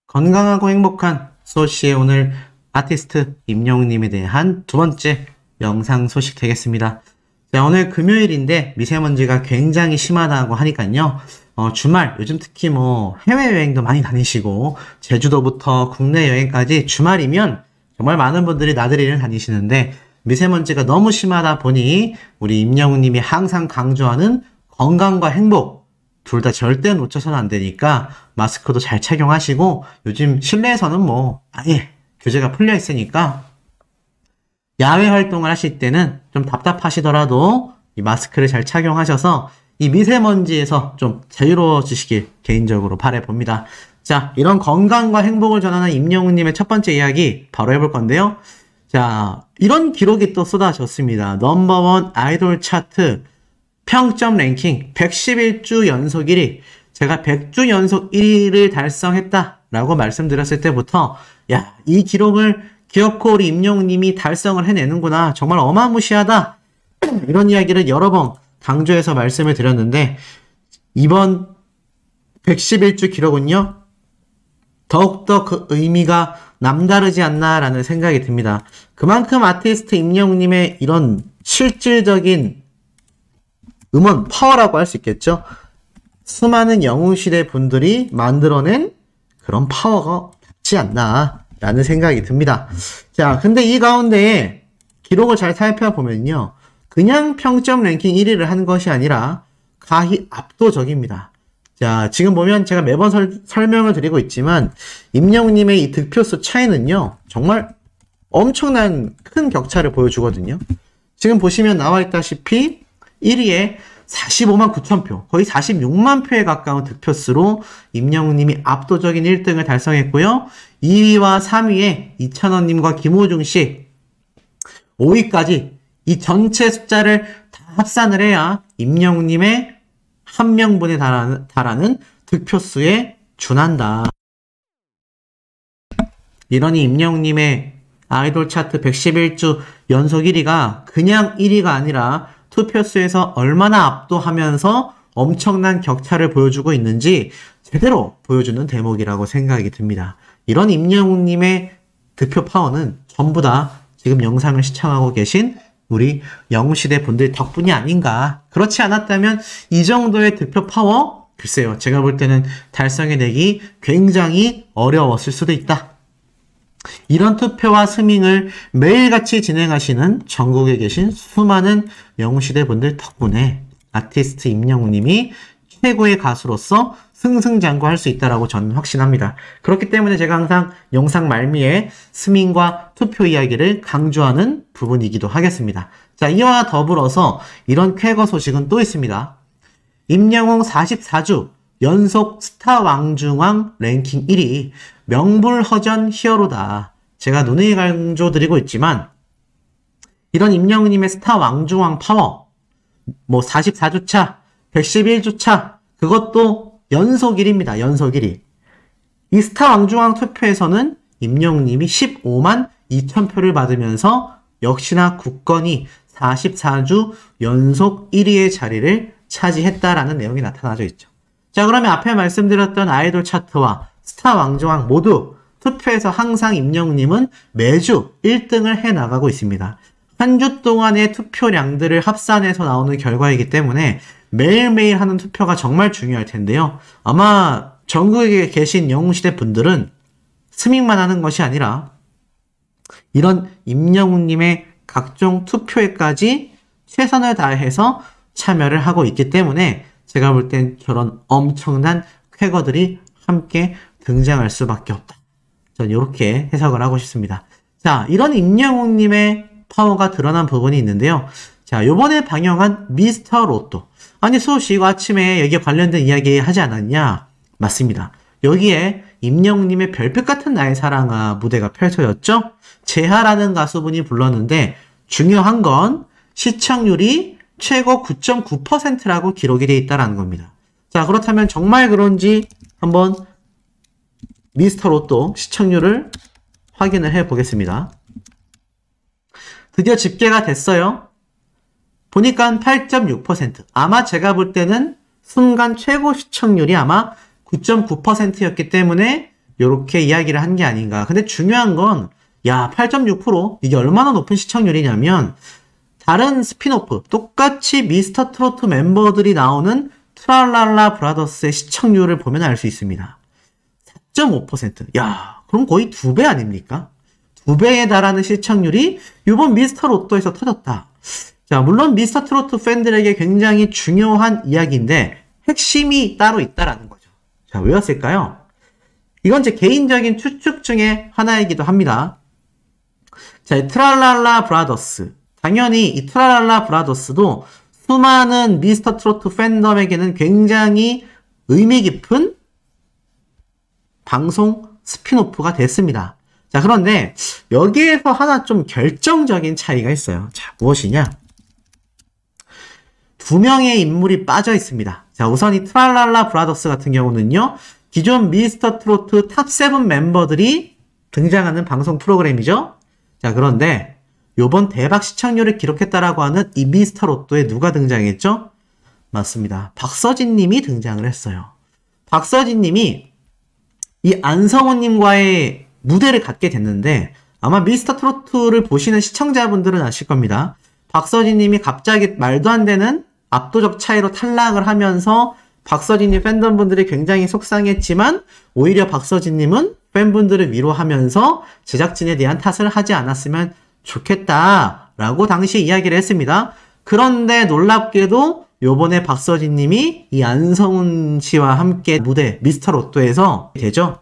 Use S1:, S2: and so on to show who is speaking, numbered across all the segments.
S1: 건강하고 행복한 소시의 오늘 아티스트 임영웅님에 대한 두 번째 영상 소식 되겠습니다. 자, 오늘 금요일인데 미세먼지가 굉장히 심하다고 하니까요. 주말 요즘 특히 해외여행도 많이 다니시고 제주도부터 국내 여행까지 주말이면 정말 많은 분들이 나들이를 다니시는데 미세먼지가 너무 심하다 보니 우리 임영웅님이 항상 강조하는 건강과 행복 둘 다 절대 놓쳐서는 안 되니까 마스크도 잘 착용하시고 요즘 실내에서는 아예 규제가 풀려 있으니까 야외 활동을 하실 때는 좀 답답하시더라도 이 마스크를 잘 착용하셔서 이 미세먼지에서 좀 자유로워지시길 개인적으로 바라봅니다. 자, 이런 건강과 행복을 전하는 임영웅님의 첫 번째 이야기 바로 해볼 건데요. 자, 이런 기록이 또 쏟아졌습니다. 넘버원 아이돌 차트 평점 랭킹 111주 연속 1위. 제가 100주 연속 1위를 달성했다라고 말씀드렸을 때부터 이 기록을 기어코 우리 임영웅님이 달성을 해내는구나. 정말 어마무시하다. 이런 이야기를 여러 번 강조해서 말씀을 드렸는데 이번 111주 기록은요. 더욱더 그 의미가 남다르지 않나라는 생각이 듭니다. 그만큼 아티스트 임영웅님의 이런 실질적인 음원 파워라고 할 수 있겠죠. 수많은 영웅시대 분들이 만들어낸 그런 파워가 같지 않나 라는 생각이 듭니다. 자, 근데 이 가운데 기록을 잘 살펴보면요. 그냥 평점 랭킹 1위를 한 것이 아니라 가히 압도적입니다. 자, 지금 보면 제가 매번 설명을 드리고 있지만 임영웅님의 이 득표수 차이는요. 정말 엄청난 큰 격차를 보여주거든요. 지금 보시면 나와 있다시피 1위에 45만 9천 표, 거의 46만 표에 가까운 득표수로 임영웅님이 압도적인 1등을 달성했고요. 2위와 3위에 이찬원님과 김호중씨, 5위까지 이 전체 숫자를 다 합산을 해야 임영웅님의 한 명분에 달하는 득표수에 준한다. 이러니 임영웅님의 아이돌 차트 111주 연속 1위가 그냥 1위가 아니라 투표수에서 얼마나 압도하면서 엄청난 격차를 보여주고 있는지 제대로 보여주는 대목이라고 생각이 듭니다. 이런 임영웅님의 득표 파워는 전부 다 지금 영상을 시청하고 계신 우리 영웅시대 분들 덕분이 아닌가. 그렇지 않았다면 이 정도의 득표 파워? 글쎄요. 제가 볼 때는 달성해내기 굉장히 어려웠을 수도 있다. 이런 투표와 스밍을 매일같이 진행하시는 전국에 계신 수많은 영웅시대 분들 덕분에 아티스트 임영웅님이 최고의 가수로서 승승장구할 수 있다라고 저는 확신합니다. 그렇기 때문에 제가 항상 영상 말미에 스밍과 투표 이야기를 강조하는 부분이기도 하겠습니다. 자, 이와 더불어서 이런 쾌거 소식은 또 있습니다. 임영웅 44주 연속 스타 왕중왕 랭킹 1위 명불허전 히어로다. 제가 눈에 강조드리고 있지만 이런 임영웅님의 스타 왕중왕 파워 44주차 111주차 그것도 연속 1위입니다. 연속 1위. 이 스타 왕중왕 투표에서는 임영웅님이 15만 2천 표를 받으면서 역시나 굳건히 44주 연속 1위의 자리를 차지했다라는 내용이 나타나져 있죠. 자, 그러면 앞에 말씀드렸던 아이돌 차트와 스타 왕중왕 모두 투표에서 항상 임영웅님은 매주 1등을 해나가고 있습니다. 한 주 동안의 투표량들을 합산해서 나오는 결과이기 때문에 매일매일 하는 투표가 정말 중요할 텐데요. 아마 전국에 계신 영웅시대 분들은 스밍만 하는 것이 아니라 이런 임영웅님의 각종 투표에까지 최선을 다해서 참여를 하고 있기 때문에 제가 볼 땐 저런 엄청난 쾌거들이 함께 등장할 수밖에 없다. 전 이렇게 해석을 하고 싶습니다. 자, 이런 임영웅님의 파워가 드러난 부분이 있는데요. 자, 요번에 방영한 미스터 로또. 아니, 수호씨 이거 아침에 여기에 관련된 이야기 하지 않았냐? 맞습니다. 여기에 임영웅님의 별빛 같은 나의 사랑아 무대가 펼쳐졌죠? 재하라는 가수분이 불렀는데 중요한 건 시청률이 최고 9.9%라고 기록이 되어 있다는 겁니다. 자, 그렇다면 정말 그런지 한번 미스터 로또 시청률을 확인을 해 보겠습니다. 드디어 집계가 됐어요. 보니까 8.6%. 아마 제가 볼 때는 순간 최고 시청률이 아마 9.9%였기 때문에 요렇게 이야기를 한 게 아닌가. 근데 중요한 건, 야, 8.6% 이게 얼마나 높은 시청률이냐면, 다른 스피노프, 똑같이 미스터 트로트 멤버들이 나오는 트랄랄라 브라더스의 시청률을 보면 알 수 있습니다. 4.5%. 야, 그럼 거의 2배 아닙니까? 2배에 달하는 시청률이 이번 미스터 로또에서 터졌다. 자, 물론 미스터 트로트 팬들에게 굉장히 중요한 이야기인데 핵심이 따로 있다라는 거죠. 자, 왜였을까요? 이건 제 개인적인 추측 중에 하나이기도 합니다. 자, 이 트랄랄라 브라더스. 당연히 이 트랄랄라 브라더스도 수많은 미스터 트로트 팬덤에게는 굉장히 의미 깊은 방송 스피노프가 됐습니다. 자, 그런데 여기에서 하나 좀 결정적인 차이가 있어요. 자, 무엇이냐? 2명의 인물이 빠져 있습니다. 자, 우선 이 트랄랄라 브라더스 같은 경우는요, 기존 미스터 트로트 탑7 멤버들이 등장하는 방송 프로그램이죠. 자, 그런데 요번 대박 시청률을 기록했다라고 하는 이 미스터 로또에 누가 등장했죠? 맞습니다. 박서진 님이 등장을 했어요. 박서진 님이 이 안성훈 님과의 무대를 갖게 됐는데 아마 미스터 트로트를 보시는 시청자분들은 아실 겁니다. 박서진 님이 갑자기 말도 안 되는 압도적 차이로 탈락을 하면서 박서진 님 팬덤분들이 굉장히 속상했지만 오히려 박서진 님은 팬분들을 위로하면서 제작진에 대한 탓을 하지 않았으면 좋겠다라고 당시 이야기를 했습니다. 그런데 놀랍게도 요번에 박서진 님이 이 안성훈 씨와 함께 무대 미스터 로또에서 되죠.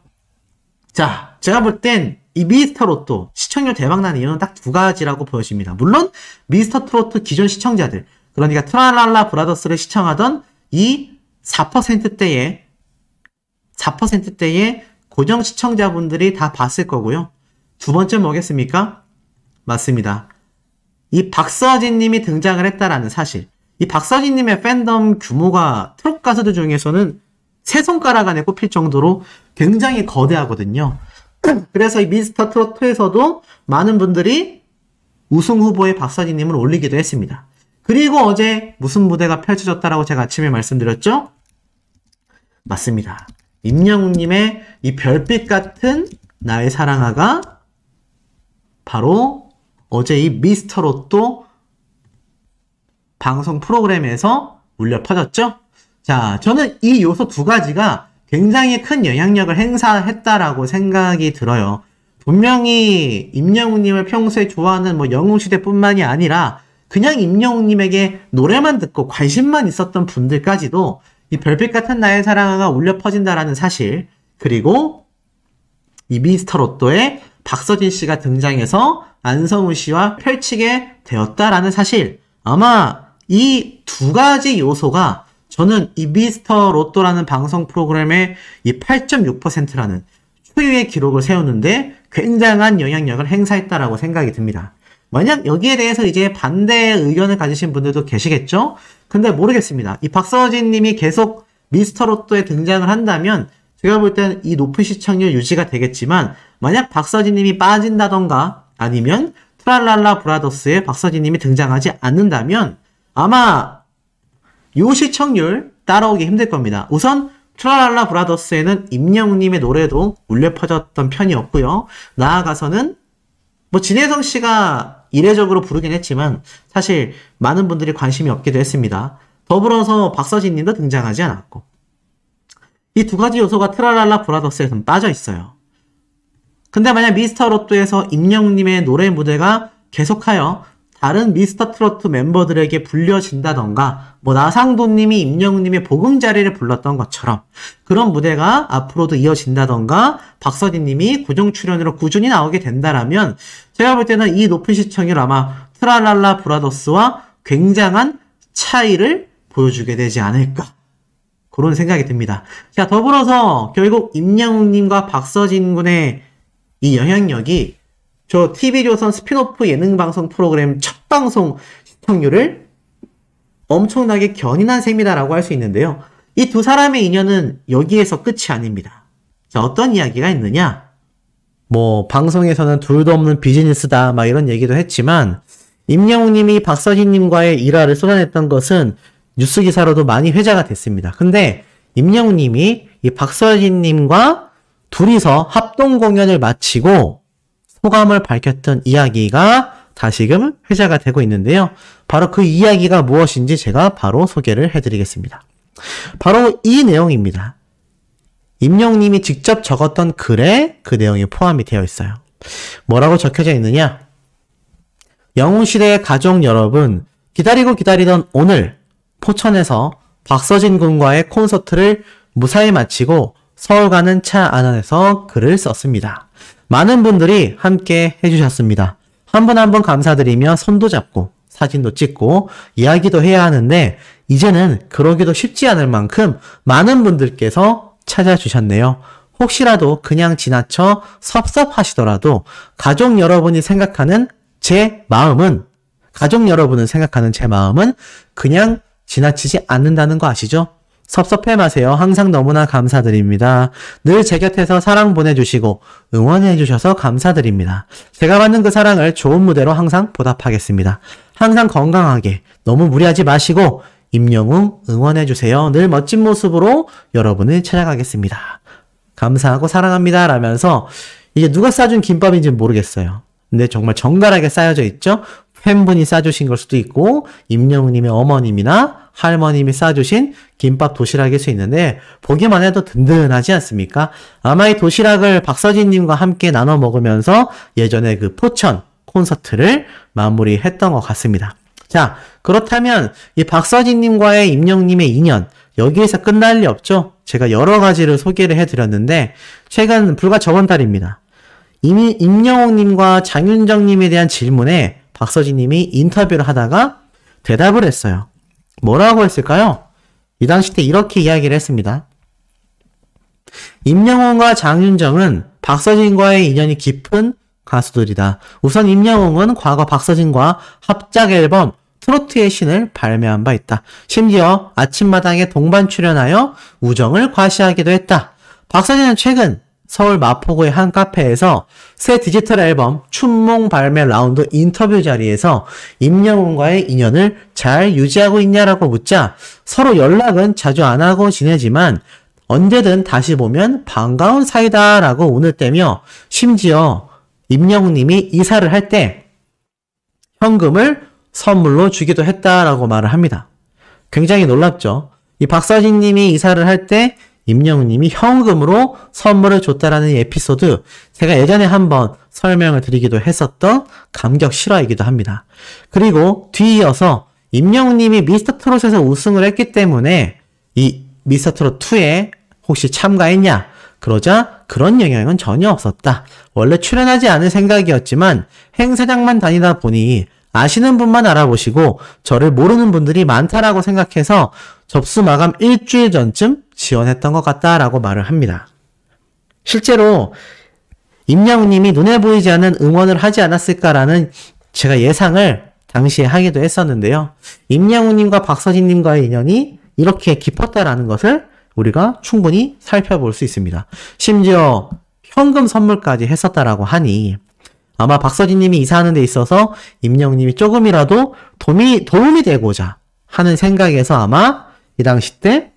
S1: 자, 제가 볼 땐 이 미스터 로또 시청률 대박난 이유는 딱 2가지라고 보여집니다. 물론 미스터 트로트 기존 시청자들, 그러니까 트랄랄라 브라더스를 시청하던 이 4%대의 고정 시청자분들이 다 봤을 거고요. 두 번째 뭐겠습니까? 맞습니다. 이 박서진 님이 등장을 했다라는 사실. 이 박서진 님의 팬덤 규모가 트롯 가수들 중에서는 3손가락 안에 꼽힐 정도로 굉장히 거대하거든요. 그래서 이 미스터 트로트에서도 많은 분들이 우승 후보에 박서진 님을 올리기도 했습니다. 그리고 어제 무슨 무대가 펼쳐졌다라고 제가 아침에 말씀드렸죠? 맞습니다. 임영웅 님의 이 별빛 같은 나의 사랑아가 바로 어제 이 미스터 로또 방송 프로그램에서 울려 퍼졌죠? 자, 저는 이 요소 2가지가 굉장히 큰 영향력을 행사했다라고 생각이 들어요. 분명히 임영웅님을 평소에 좋아하는 뭐 영웅시대뿐만이 아니라 그냥 임영웅님에게 노래만 듣고 관심만 있었던 분들까지도 이 별빛 같은 나의 사랑아가 울려 퍼진다라는 사실, 그리고 이 미스터 로또에 박서진 씨가 등장해서 안성훈 씨와 펼치게 되었다라는 사실, 아마 이 2가지 요소가 저는 이 미스터 로또라는 방송 프로그램의 이 8.6%라는 초유의 기록을 세우는데 굉장한 영향력을 행사했다라고 생각이 듭니다. 만약 여기에 대해서 이제 반대의 의견을 가지신 분들도 계시겠죠? 근데 모르겠습니다. 이 박서진 님이 계속 미스터 로또에 등장을 한다면 제가 볼 때는 이 높은 시청률 유지가 되겠지만 만약 박서진 님이 빠진다던가 아니면 트랄랄라 브라더스에 박서진 님이 등장하지 않는다면 아마 요 시청률 따라오기 힘들 겁니다. 우선 트랄랄라 브라더스에는 임영웅 님의 노래도 울려 퍼졌던 편이었고요. 나아가서는 뭐 진혜성 씨가 이례적으로 부르긴 했지만 사실 많은 분들이 관심이 없기도 했습니다. 더불어서 박서진 님도 등장하지 않았고 이 2가지 요소가 트랄랄라 브라더스에서는 빠져 있어요. 근데 만약 미스터 로또에서 임영웅 님의 노래 무대가 계속하여 다른 미스터 트로트 멤버들에게 불려진다던가 뭐 나상도 님이 임영웅 님의 보금자리를 불렀던 것처럼 그런 무대가 앞으로도 이어진다던가 박서진 님이 고정 출연으로 꾸준히 나오게 된다라면 제가 볼 때는 이 높은 시청률 아마 트랄랄라 브라더스와 굉장한 차이를 보여주게 되지 않을까, 그런 생각이 듭니다. 자, 더불어서 결국 임영웅 님과 박서진 군의 이 영향력이 저 TV조선 스피노프 예능방송 프로그램 첫 방송 시청률을 엄청나게 견인한 셈이다라고 할 수 있는데요. 이 2 사람의 인연은 여기에서 끝이 아닙니다. 자, 어떤 이야기가 있느냐? 뭐 방송에서는 둘도 없는 비즈니스다 막 이런 얘기도 했지만 임영웅 님이 박서진 님과의 일화를 쏟아냈던 것은 뉴스 기사로도 많이 회자가 됐습니다. 근데 임영웅 님이 이 박서진 님과 둘이서 합동 공연을 마치고 소감을 밝혔던 이야기가 다시금 회자가 되고 있는데요. 바로 그 이야기가 무엇인지 제가 바로 소개를 해드리겠습니다. 바로 이 내용입니다. 임영님이 직접 적었던 글에 그 내용이 포함이 되어 있어요. 뭐라고 적혀져 있느냐? 영웅시대의 가족 여러분, 기다리고 기다리던 오늘 포천에서 박서진 군과의 콘서트를 무사히 마치고 서울 가는 차 안에서 글을 썼습니다. 많은 분들이 함께 해주셨습니다. 한 분 한 분 감사드리며 손도 잡고 사진도 찍고 이야기도 해야 하는데 이제는 그러기도 쉽지 않을 만큼 많은 분들께서 찾아주셨네요. 혹시라도 그냥 지나쳐 섭섭하시더라도 가족 여러분이 생각하는 제 마음은 그냥 지나치지 않는다는 거 아시죠? 섭섭해 마세요. 항상 너무나 감사드립니다. 늘 제 곁에서 사랑 보내주시고 응원해 주셔서 감사드립니다. 제가 받는 그 사랑을 좋은 무대로 항상 보답하겠습니다. 항상 건강하게 너무 무리하지 마시고 임영웅 응원해 주세요. 늘 멋진 모습으로 여러분을 찾아가겠습니다. 감사하고 사랑합니다 라면서 이게 누가 싸준 김밥인지는 모르겠어요. 근데 정말 정갈하게 쌓여져 있죠. 팬분이 싸주신 걸 수도 있고 임영웅님의 어머님이나 할머님이 싸주신 김밥 도시락일 수 있는데 보기만 해도 든든하지 않습니까? 아마 이 도시락을 박서진님과 함께 나눠 먹으면서 예전에 그 포천 콘서트를 마무리했던 것 같습니다. 자, 그렇다면 이 박서진님과의 임영웅님의 인연 여기에서 끝날 리 없죠? 제가 여러 가지를 소개를 해드렸는데 최근 불과 저번 달입니다. 이미 임영웅님과 장윤정님에 대한 질문에 박서진님이 인터뷰를 하다가 대답을 했어요. 뭐라고 했을까요? 이 당시 때 이렇게 이야기를 했습니다. 임영웅과 장윤정은 박서진과의 인연이 깊은 가수들이다. 우선 임영웅은 과거 박서진과 합작 앨범 트로트의 신을 발매한 바 있다. 심지어 아침마당에 동반 출연하여 우정을 과시하기도 했다. 박서진은 최근 서울 마포구의 한 카페에서 새 디지털 앨범 춘몽 발매 라운드 인터뷰 자리에서 임영웅과의 인연을 잘 유지하고 있냐라고 묻자 서로 연락은 자주 안 하고 지내지만 언제든 다시 보면 반가운 사이다라고 운을 떼며 심지어 임영웅님이 이사를 할 때 현금을 선물로 주기도 했다라고 말을 합니다. 굉장히 놀랍죠. 이 박서진님이 이사를 할 때 임영웅님이 현금으로 선물을 줬다라는 에피소드 제가 예전에 한번 설명을 드리기도 했었던 감격 실화이기도 합니다. 그리고 뒤이어서 임영웅님이 미스터트롯에서 우승을 했기 때문에 이 미스터트롯2에 혹시 참가했냐? 그러자 그런 영향은 전혀 없었다. 원래 출연하지 않을 생각이었지만 행사장만 다니다 보니 아시는 분만 알아보시고 저를 모르는 분들이 많다라고 생각해서 접수 마감 일주일 전쯤 지원했던 것 같다라고 말을 합니다. 실제로 임영웅님이 눈에 보이지 않는 응원을 하지 않았을까라는 제가 예상을 당시에 하기도 했었는데요. 임영웅님과 박서진님과의 인연이 이렇게 깊었다라는 것을 우리가 충분히 살펴볼 수 있습니다. 심지어 현금 선물까지 했었다라고 하니 아마 박서진님이 이사하는 데 있어서 임영웅님이 조금이라도 도움이 되고자 하는 생각에서 아마 이 당시 때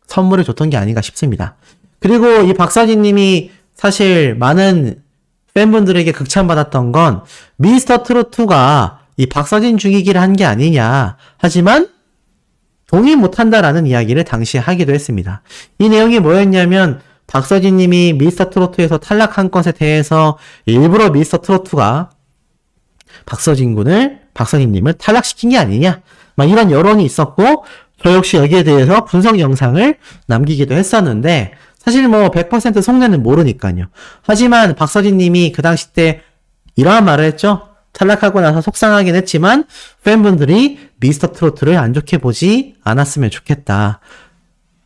S1: 선물을 줬던 게 아닌가 싶습니다. 그리고 이 박서진님이 사실 많은 팬분들에게 극찬받았던 건 미스터트롯2가 이 박서진 죽이기를 한 게 아니냐. 하지만 동의 못한다라는 이야기를 당시에 하기도 했습니다. 이 내용이 뭐였냐면 박서진님이 미스터트롯2에서 탈락한 것에 대해서 일부러 미스터트롯2가 박서진님을 탈락시킨 게 아니냐. 막 이런 여론이 있었고 저 역시 여기에 대해서 분석 영상을 남기기도 했었는데 사실 뭐 100% 속내는 모르니까요. 하지만 박서진님이 그 당시 때 이러한 말을 했죠. 탈락하고 나서 속상하긴 했지만 팬분들이 미스터트롯을 안 좋게 보지 않았으면 좋겠다.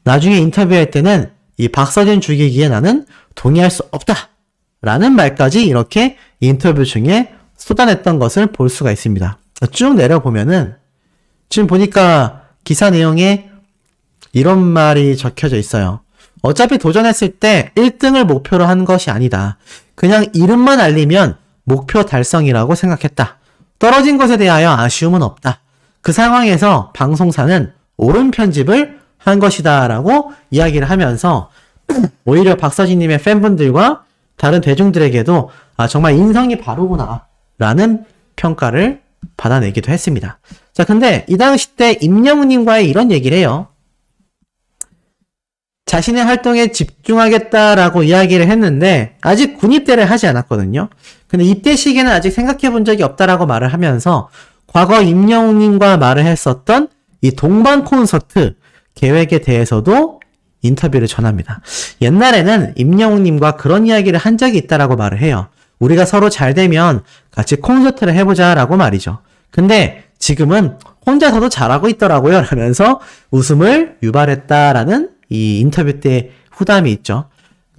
S1: 나중에 인터뷰할 때는 이 박서진 죽이기에 나는 동의할 수 없다. 라는 말까지 이렇게 인터뷰 중에 쏟아냈던 것을 볼 수가 있습니다. 쭉 내려보면은 지금 보니까 기사 내용에 이런 말이 적혀져 있어요. 어차피 도전했을 때 1등을 목표로 한 것이 아니다. 그냥 이름만 알리면 목표 달성이라고 생각했다. 떨어진 것에 대하여 아쉬움은 없다. 그 상황에서 방송사는 옳은 편집을 한 것이다 라고 이야기를 하면서 오히려 박서진님의 팬분들과 다른 대중들에게도 정말 인성이 바르구나 라는 평가를 받아내기도 했습니다. 자, 근데 이 당시 때 임영웅님과의 이런 얘기를 해요. 자신의 활동에 집중하겠다라고 이야기를 했는데 아직 군입대를 하지 않았거든요. 근데 입대 시기는 아직 생각해 본 적이 없다라고 말을 하면서 과거 임영웅님과 말을 했었던 이 동반 콘서트 계획에 대해서도 인터뷰를 전합니다. 옛날에는 임영웅님과 그런 이야기를 한 적이 있다라고 말을 해요. 우리가 서로 잘 되면 같이 콘서트를 해보자라고 말이죠. 근데 지금은 혼자서도 잘하고 있더라고요 라면서 웃음을 유발했다라는 이 인터뷰 때 후담이 있죠.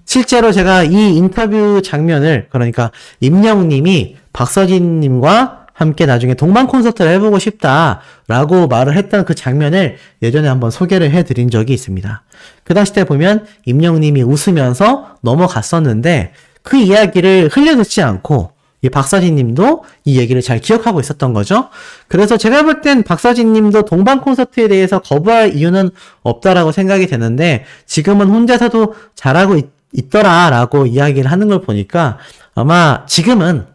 S1: 실제로 제가 이 인터뷰 장면을, 그러니까 임영웅님이 박서진님과 함께 나중에 동반 콘서트를 해보고 싶다라고 말을 했던 그 장면을 예전에 한번 소개를 해드린 적이 있습니다. 그 당시 때 보면 임영웅님이 웃으면서 넘어갔었는데 그 이야기를 흘려듣지 않고 이 박서진님도 이 얘기를 잘 기억하고 있었던 거죠. 그래서 제가 볼 땐 박서진님도 동반 콘서트에 대해서 거부할 이유는 없다라고 생각이 되는데 지금은 혼자서도 잘하고 있더라라고 이야기를 하는 걸 보니까 아마 지금은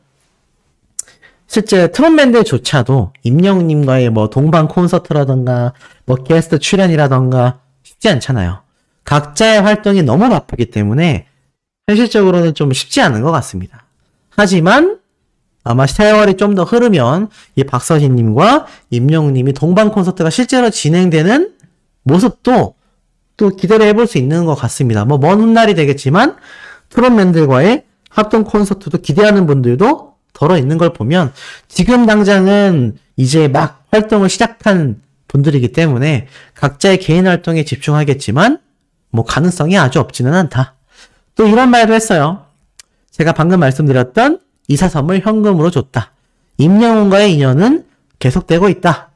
S1: 실제 트롯맨들조차도 임영웅님과의 뭐 동반 콘서트라던가 뭐 게스트 출연이라던가 쉽지 않잖아요. 각자의 활동이 너무 바쁘기 때문에 현실적으로는 좀 쉽지 않은 것 같습니다. 하지만 아마 세월이 좀 더 흐르면 이 박서진님과 임영웅님이 동반 콘서트가 실제로 진행되는 모습도 또 기대를 해볼 수 있는 것 같습니다. 뭐 먼 훗날이 되겠지만 트롯맨들과의 합동 콘서트도 기대하는 분들도 덜어 있는 걸 보면 지금 당장은 이제 막 활동을 시작한 분들이기 때문에 각자의 개인 활동에 집중하겠지만 뭐 가능성이 아주 없지는 않다. 또 이런 말도 했어요. 제가 방금 말씀드렸던 이사섬을 현금으로 줬다. 임영웅과의 인연은 계속되고 있다.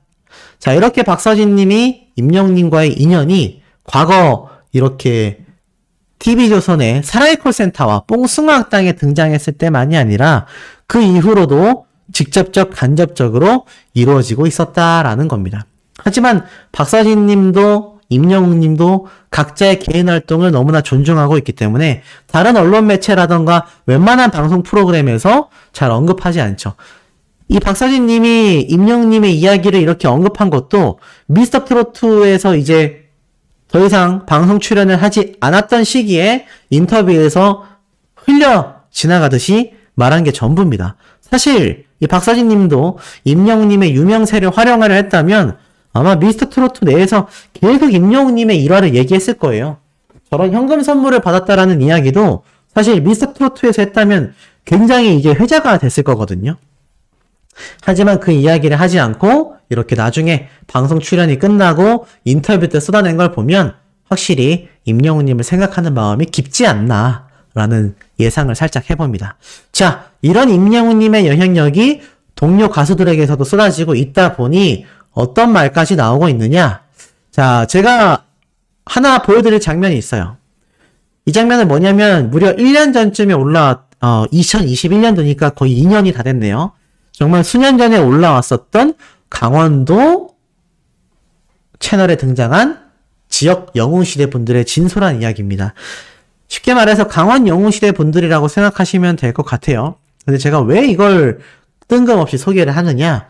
S1: 자, 이렇게 박서진님이 임영웅님과의 인연이 과거 이렇게 TV조선의 사랑의 콜센터와 뽕숭아학당에 등장했을 때만이 아니라 그 이후로도 직접적 간접적으로 이루어지고 있었다라는 겁니다. 하지만 박서진님도 임영웅님도 각자의 개인 활동을 너무나 존중하고 있기 때문에 다른 언론 매체라던가 웬만한 방송 프로그램에서 잘 언급하지 않죠. 이 박서진님이 임영웅님의 이야기를 이렇게 언급한 것도 미스터트로트에서 이제 더 이상 방송 출연을 하지 않았던 시기에 인터뷰에서 흘려 지나가듯이 말한 게 전부입니다. 사실 이 박서진님도 임영웅님의 유명세를 활용하려 했다면 아마 미스터트로트 내에서 계속 임영웅님의 일화를 얘기했을 거예요. 저런 현금 선물을 받았다라는 이야기도 사실 미스터트로트에서 했다면 굉장히 이제 회자가 됐을 거거든요. 하지만 그 이야기를 하지 않고 이렇게 나중에 방송 출연이 끝나고 인터뷰 때 쏟아낸 걸 보면 확실히 임영웅님을 생각하는 마음이 깊지 않나 라는 예상을 살짝 해봅니다. 자, 이런 임영웅님의 영향력이 동료 가수들에게서도 쏟아지고 있다 보니 어떤 말까지 나오고 있느냐? 자, 제가 하나 보여드릴 장면이 있어요. 이 장면은 뭐냐면 무려 1년 전쯤에 2021년도니까 거의 2년이 다 됐네요. 정말 수년 전에 올라왔었던 강원도 채널에 등장한 지역 영웅시대 분들의 진솔한 이야기입니다. 쉽게 말해서 강원 영웅시대 분들이라고 생각하시면 될 것 같아요. 근데 제가 왜 이걸 뜬금없이 소개를 하느냐?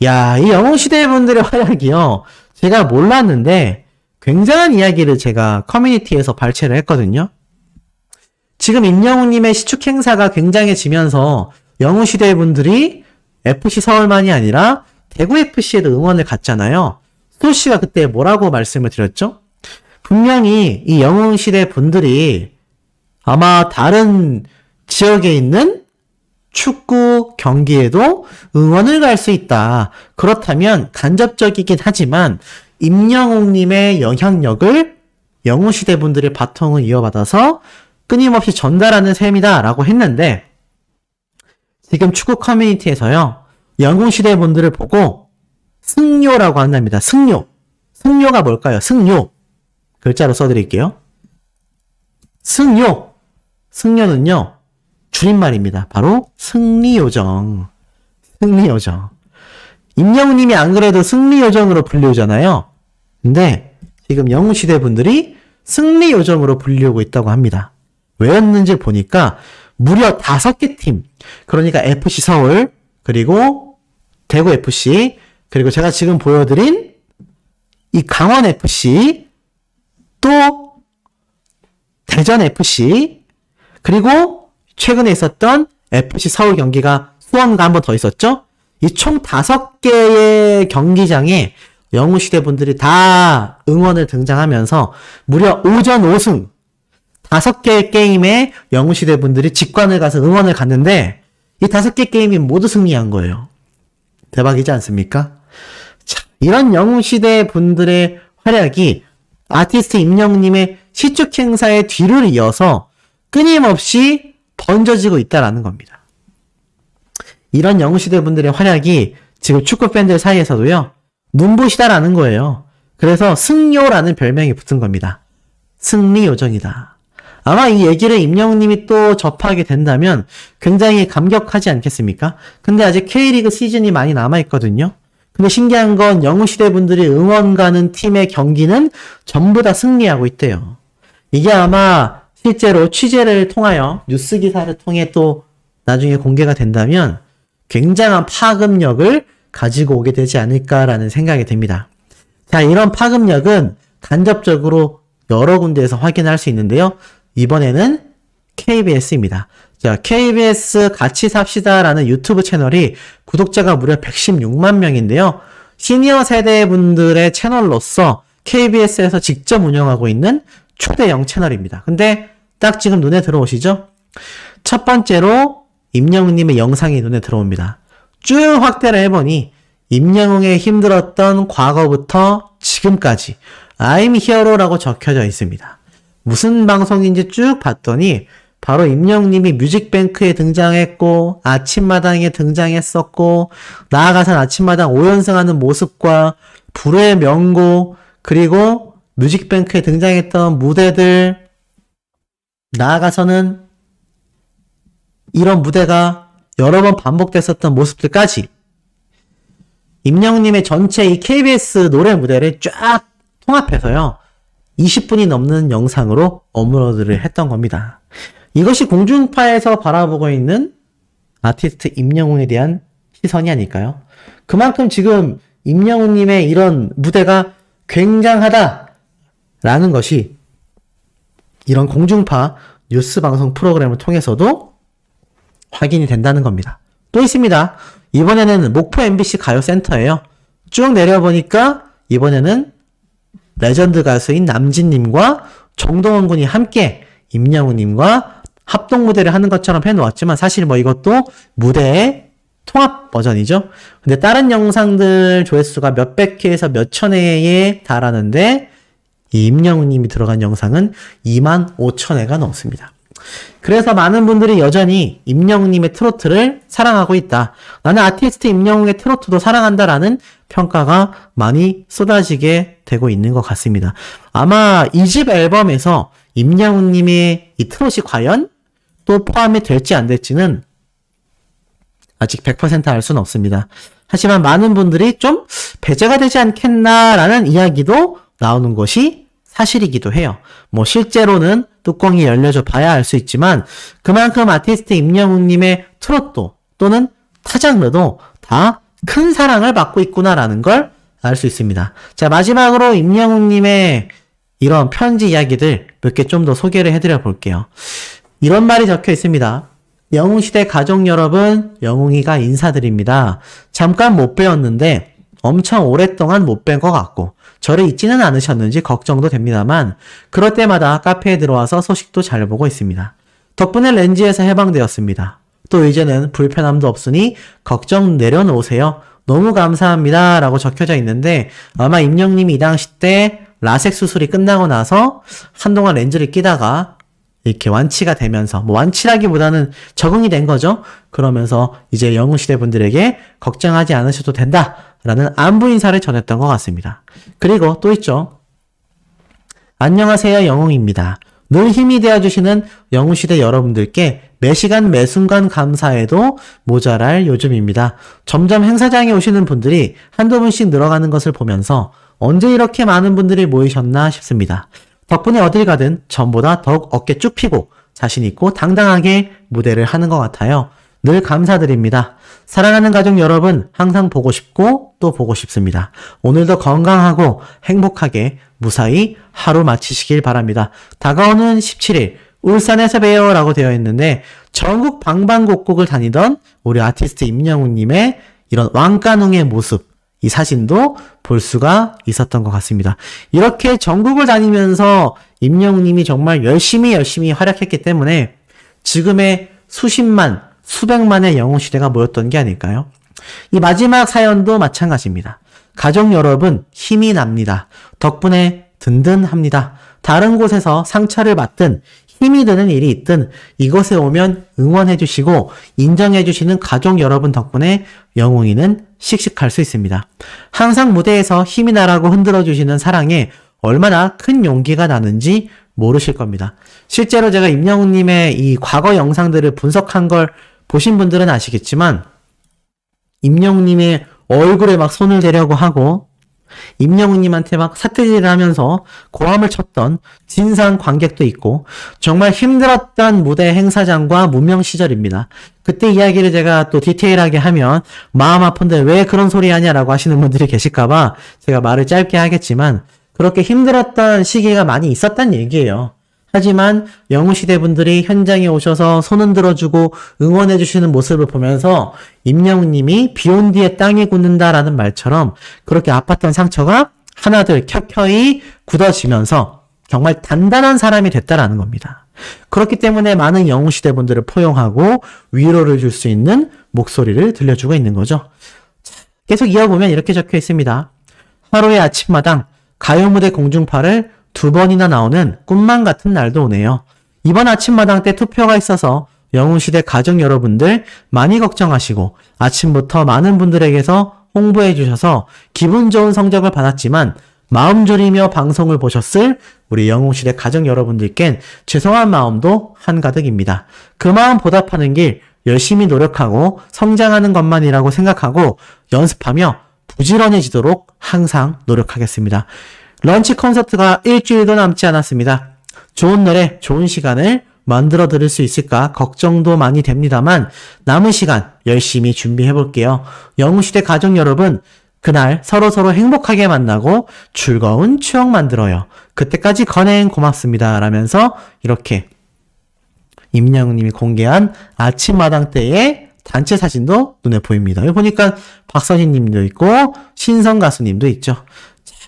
S1: 야, 이 영웅시대 분들의 활약이요. 제가 몰랐는데 굉장한 이야기를 제가 커뮤니티에서 발췌를 했거든요. 지금 임영웅님의 시축 행사가 굉장해지면서 영웅시대 분들이 FC 서울만이 아니라 대구FC에도 응원을 갔잖아요. 소씨가 그때 뭐라고 말씀을 드렸죠? 분명히 이 영웅시대 분들이 아마 다른 지역에 있는 축구 경기에도 응원을 갈 수 있다. 그렇다면 간접적이긴 하지만 임영웅님의 영향력을 영웅시대 분들의 바통을 이어받아서 끊임없이 전달하는 셈이다 라고 했는데 지금 축구 커뮤니티에서요. 영웅시대 분들을 보고 승료라고 한답니다. 승료. 승료가 뭘까요? 승료. 글자로 써드릴게요. 승료. 승료는요. 줄임말입니다. 바로 승리요정. 승리요정. 임영웅님이 안 그래도 승리요정으로 불리우잖아요. 근데 지금 영웅시대 분들이 승리 요정으로 불리우고 있다고 합니다. 왜였는지 보니까 무려 5개 팀, 그러니까 FC 서울, 그리고 대구 FC, 그리고 제가 지금 보여드린 이 강원 FC, 또 대전 FC, 그리고 최근에 있었던 FC 서울 경기가 수원과 한 번 더 있었죠? 이 총 5개의 경기장에 영웅시대 분들이 다 응원을 등장하면서 무려 오전 5승 5개의 게임에 영웅시대 분들이 직관을 가서 응원을 갔는데 이 5개 게임이 모두 승리한 거예요. 대박이지 않습니까? 자, 이런 영웅시대 분들의 활약이 아티스트 임영웅님의 시축 행사의 뒤를 이어서 끊임없이 번져지고 있다라는 겁니다. 이런 영웅시대 분들의 활약이 지금 축구 팬들 사이에서도요, 눈부시다라는 거예요. 그래서 승요라는 별명이 붙은 겁니다. 승리 요정이다. 아마 이 얘기를 임영웅님이 또 접하게 된다면 굉장히 감격하지 않겠습니까? 근데 아직 K리그 시즌이 많이 남아있거든요. 근데 신기한 건 영웅시대 분들이 응원 가는 팀의 경기는 전부 다 승리하고 있대요. 이게 아마 실제로 취재를 통하여 뉴스 기사를 통해 또 나중에 공개가 된다면 굉장한 파급력을 가지고 오게 되지 않을까라는 생각이 듭니다. 자, 이런 파급력은 간접적으로 여러 군데에서 확인할 수 있는데요. 이번에는 KBS입니다. 자, KBS 같이 삽시다라는 유튜브 채널이 구독자가 무려 116만 명인데요. 시니어 세대 분들의 채널로서 KBS에서 직접 운영하고 있는 초대형 채널입니다. 근데 딱 지금 눈에 들어오시죠? 첫 번째로 임영웅님의 영상이 눈에 들어옵니다. 쭉 확대를 해보니 임영웅의 힘들었던 과거부터 지금까지 I'm Hero라고 적혀져 있습니다. 무슨 방송인지 쭉 봤더니 바로 임영웅님이 뮤직뱅크에 등장했고 아침마당에 등장했었고 나아가선 아침마당 5연승하는 모습과 불후의 명곡 그리고 뮤직뱅크에 등장했던 무대들 나아가서는 이런 무대가 여러 번 반복됐었던 모습들까지 임영웅님의 전체 이 KBS 노래 무대를 쫙 통합해서요 20분이 넘는 영상으로 업로드를 했던 겁니다. 이것이 공중파에서 바라보고 있는 아티스트 임영웅에 대한 시선이 아닐까요? 그만큼 지금 임영웅님의 이런 무대가 굉장하다라는 것이 이런 공중파 뉴스 방송 프로그램을 통해서도 확인이 된다는 겁니다. 또 있습니다. 이번에는 목포 MBC 가요센터예요. 쭉 내려보니까 이번에는 레전드 가수인 남진님과 정동원 군이 함께 임영웅님과 합동 무대를 하는 것처럼 해놓았지만 사실 뭐 이것도 무대의 통합 버전이죠. 근데 다른 영상들 조회수가 몇백 회에서 몇천 회에 달하는데 이 임영웅님이 들어간 영상은 25,000회가 넘습니다. 그래서 많은 분들이 여전히 임영웅님의 트로트를 사랑하고 있다. 나는 아티스트 임영웅의 트로트도 사랑한다라는 평가가 많이 쏟아지게 되고 있는 것 같습니다. 아마 이 집 앨범에서 임영웅님의 이 트롯이 과연 또 포함이 될지 안 될지는 아직 100% 알 수는 없습니다. 하지만 많은 분들이 좀 배제가 되지 않겠나라는 이야기도 나오는 것이 사실이기도 해요. 뭐 실제로는 뚜껑이 열려져 봐야 알 수 있지만 그만큼 아티스트 임영웅님의 트로트 또는 타 장르도 다 큰 사랑을 받고 있구나라는 걸 알 수 있습니다. 자, 마지막으로 임영웅님의 이런 편지 이야기들 몇 개 좀 더 소개를 해드려 볼게요. 이런 말이 적혀 있습니다. 영웅시대 가족 여러분, 영웅이가 인사드립니다. 잠깐 못 뵈었는데 엄청 오랫동안 못 뵌 것 같고 저를 잊지는 않으셨는지 걱정도 됩니다만 그럴 때마다 카페에 들어와서 소식도 잘 보고 있습니다. 덕분에 렌즈에서 해방되었습니다. 또 이제는 불편함도 없으니 걱정 내려놓으세요. 너무 감사합니다. 라고 적혀져 있는데 아마 임영웅님이 이 당시 때 라섹 수술이 끝나고 나서 한동안 렌즈를 끼다가 이렇게 완치가 되면서 뭐 완치라기보다는 적응이 된 거죠. 그러면서 이제 영웅시대 분들에게 걱정하지 않으셔도 된다 라는 안부 인사를 전했던 것 같습니다. 그리고 또 있죠. 안녕하세요, 영웅입니다. 늘 힘이 되어주시는 영웅시대 여러분들께 매시간 매순간 감사해도 모자랄 요즘입니다. 점점 행사장에 오시는 분들이 한두 분씩 늘어가는 것을 보면서 언제 이렇게 많은 분들이 모이셨나 싶습니다. 덕분에 어딜 가든 전보다 더욱 어깨 쭉 펴고 자신 있고 당당하게 무대를 하는 것 같아요. 늘 감사드립니다. 사랑하는 가족 여러분, 항상 보고 싶고 또 보고 싶습니다. 오늘도 건강하고 행복하게 무사히 하루 마치시길 바랍니다. 다가오는 17일 울산에서 봬요 라고 되어 있는데 전국 방방곡곡을 다니던 우리 아티스트 임영웅님의 이런 왕가농의 모습, 이 사진도 볼 수가 있었던 것 같습니다. 이렇게 전국을 다니면서 임영웅님이 정말 열심히 활약했기 때문에 지금의 수십만, 수백만의 영웅시대가 모였던 게 아닐까요? 이 마지막 사연도 마찬가지입니다. 가족 여러분, 힘이 납니다. 덕분에 든든합니다. 다른 곳에서 상처를 받든 힘이 드는 일이 있든 이곳에 오면 응원해주시고 인정해주시는 가족 여러분 덕분에 영웅이는 씩씩할 수 있습니다. 항상 무대에서 힘이 나라고 흔들어주시는 사랑에 얼마나 큰 용기가 나는지 모르실 겁니다. 실제로 제가 임영웅님의 이 과거 영상들을 분석한 걸 보신 분들은 아시겠지만 임영웅님의 얼굴에 막 손을 대려고 하고 임영웅님한테 막 삿대질을 하면서 고함을 쳤던 진상 관객도 있고 정말 힘들었던 무대 행사장과 무명 시절입니다. 그때 이야기를 제가 또 디테일하게 하면 마음 아픈데 왜 그런 소리 하냐라고 하시는 분들이 계실까봐 제가 말을 짧게 하겠지만 그렇게 힘들었던 시기가 많이 있었단 얘기예요. 하지만 영웅시대 분들이 현장에 오셔서 손 흔들어주고 응원해주시는 모습을 보면서 임영웅님이 비온 뒤에 땅이 굳는다라는 말처럼 그렇게 아팠던 상처가 하나둘 켜켜이 굳어지면서 정말 단단한 사람이 됐다라는 겁니다. 그렇기 때문에 많은 영웅시대 분들을 포용하고 위로를 줄 수 있는 목소리를 들려주고 있는 거죠. 계속 이어보면 이렇게 적혀 있습니다. 하루의 아침마당 가요무대 공중파를 2번이나 나오는 꿈만 같은 날도 오네요. 이번 아침마당 때 투표가 있어서 영웅시대 가족 여러분들 많이 걱정하시고 아침부터 많은 분들에게서 홍보해 주셔서 기분 좋은 성적을 받았지만 마음 졸이며 방송을 보셨을 우리 영웅시대 가족 여러분들께는 죄송한 마음도 한가득입니다. 그 마음 보답하는 길 열심히 노력하고 성장하는 것만이라고 생각하고 연습하며 부지런해지도록 항상 노력하겠습니다. 런치 콘서트가 일주일도 남지 않았습니다. 좋은 노래, 좋은 시간을 만들어 드릴 수 있을까 걱정도 많이 됩니다만 남은 시간 열심히 준비해 볼게요. 영웅시대 가족 여러분, 그날 서로서로 행복하게 만나고 즐거운 추억 만들어요. 그때까지 건행 고맙습니다. 라면서 이렇게 임영웅님이 공개한 아침마당 때의 단체 사진도 눈에 보입니다. 여기 보니까 박서진님도 있고 신성 가수님도 있죠.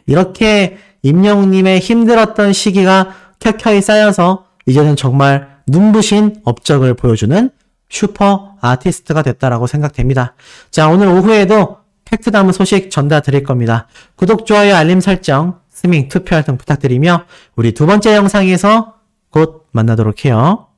S1: 이렇게 임영웅님의 힘들었던 시기가 켜켜이 쌓여서 이제는 정말 눈부신 업적을 보여주는 슈퍼 아티스트가 됐다라고 생각됩니다. 자, 오늘 오후에도 팩트 담은 소식 전달 드릴 겁니다. 구독, 좋아요, 알림 설정, 스밍, 투표 활동 부탁드리며 우리 두 번째 영상에서 곧 만나도록 해요.